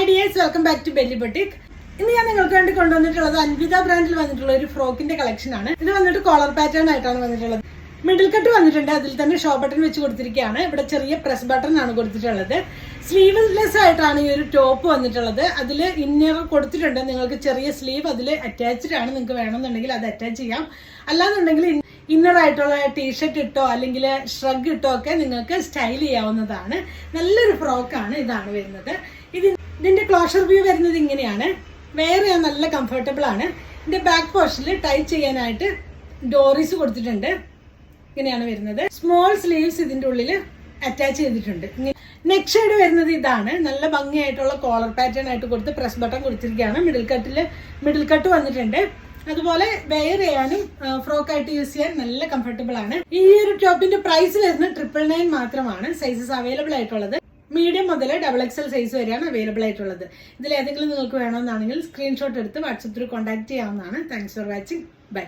Hi dears, welcome back to belly boutique. ഇന്ന് ഞാൻ നിങ്ങൾക്ക് വേണ്ടി കൊണ്ടുവന്നിട്ടുള്ളത് അൻവിത ബ്രാൻഡിൽ വന്നിട്ടുള്ള ഒരു ഫ്രോക്കിന്റെ കളക്ഷൻ ആണ്. ഇത് വന്നിട്ട് കോളർ പാറ്റേൺ ആയിട്ടാണ് വന്നിട്ടുള്ളത്. മിഡിൽ കട്ട് വന്നിട്ടുണ്ട്, അതിൽ തന്നെ ഷോ ബട്ടൺ വെച്ച് കൊടുത്തിരിക്കുകയാണ്. ഇവിടെ ചെറിയ പ്രസ് ബട്ടൺ ആണ് കൊടുത്തിട്ടുള്ളത്. സ്ലീവ്ലെസ് ആയിട്ടാണ് ഈ ഒരു ടോപ്പ് വന്നിട്ടുള്ളത്. അതിൽ ഇന്നർ കൊടുത്തിട്ടുണ്ട്. നിങ്ങൾക്ക് ചെറിയ സ്ലീവ് അതിൽ അറ്റാച്ച്ഡ് ആണ്. നിങ്ങൾക്ക് വേണമെന്നുണ്ടെങ്കിൽ അത് അറ്റാച്ച് ചെയ്യാം. അല്ലാന്നുണ്ടെങ്കിൽ ഇന്നർ ആയിട്ടുള്ള ടീഷർട്ട് ഇട്ടോ അല്ലെങ്കിൽ ഷ്രഗ് ഇട്ടോ ഒക്കെ നിങ്ങൾക്ക് സ്റ്റൈൽ ചെയ്യാവുന്നതാണ്. നല്ലൊരു ഫ്രോക്കാണ്. ഇതാണ് വരുന്നത്. ഇതിന്റെ ക്ലോഷർ വ്യൂ വരുന്നത് ഇങ്ങനെയാണ്. വേറെ നല്ല കംഫർട്ടബിൾ ആണ്. ഇതിന്റെ ബാക്ക് പോർഷനിൽ ടൈ ചെയ്യാനായിട്ട് ഡോറീസ് കൊടുത്തിട്ടുണ്ട്. ഇങ്ങനെയാണ് വരുന്നത്. സ്മോൾ സ്ലീവ്സ് ഇതിന്റെ ഉള്ളിൽ അറ്റാച്ച് ചെയ്തിട്ടുണ്ട്. നെക്ക് ഷെയ്ഡ് വരുന്നത് ഇതാണ്. നല്ല ഭംഗിയായിട്ടുള്ള കോളർ പാറ്റേൺ ആയിട്ട് കൊടുത്ത് പ്രസ് ബട്ടൺ കൊടുത്തിരിക്കുകയാണ്. മിഡിൽ കട്ട് വന്നിട്ടുണ്ട്. അതുപോലെ വെയർ ചെയ്യാനും ഫ്രോക്കായിട്ട് യൂസ് ചെയ്യാൻ നല്ല കംഫർട്ടബിൾ ആണ്. ഈ ഒരു ടോപ്പിന്റെ പ്രൈസ് വരുന്നത് 999 മാത്രമാണ്. സൈസസ് അവൈലബിൾ ആയിട്ടുള്ളത് മീഡിയം മുതൽ XXL സൈസ് വരെയാണ് അവൈലബിൾ ആയിട്ടുള്ളത്. ഇതിൽ ഏതെങ്കിലും നിങ്ങൾക്ക് വേണമെന്നാണെങ്കിൽ സ്ക്രീൻഷോട്ട് എടുത്ത് വാട്സപ്പ് ത്രൂ കോൺടാക്ട് ചെയ്യാവുന്നതാണ്. Thanks for watching. ബൈ.